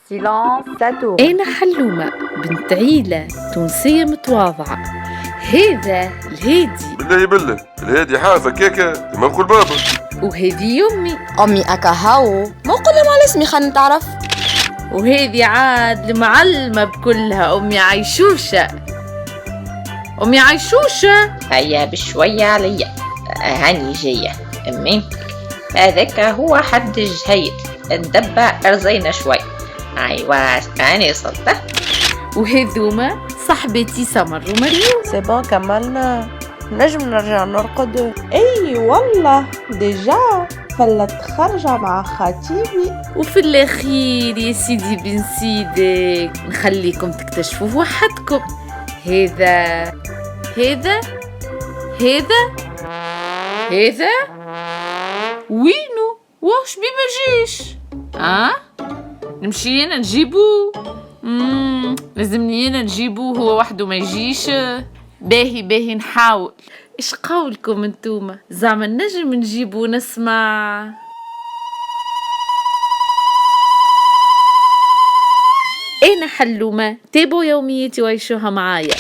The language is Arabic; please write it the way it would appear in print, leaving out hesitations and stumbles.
Silence, ça tourne. أنا حلومة بنت عيلة تونسية متواضعة. هذا الهادي. بالله الهادي حافة كيكة دماغ البابا. وهذه يمي. أمي أكاهاو ما قلنا على اسمي خلينا نتعرف. وهذه عاد المعلمة بكلها أمي عيشوشة. أمي عيشوشة. هيا بشوية عليا هاني جاية أمي. هذاك هو حد جهيد الدبة أرزينا شوي. أيوة أنا صلته. وهذوما صاحبتي سمر ومريم. سي بون كملنا نجم نرجع نرقد. اي والله ديجا فلت خرجة مع خطيبي. وفي الأخير يا سيدي بن سيدك نخليكم تكتشفوا وحدكم. هذا وينو واش بي مجيش؟ نمشي انا نجيبو. لازمني انا نجيبو هو وحده ما يجيش. باهي نحاول. ايش قولكم انتوما زعما نجم نجيبو نسمع؟ انا حلومة تابعوا يومياتي وعيشوها معايا.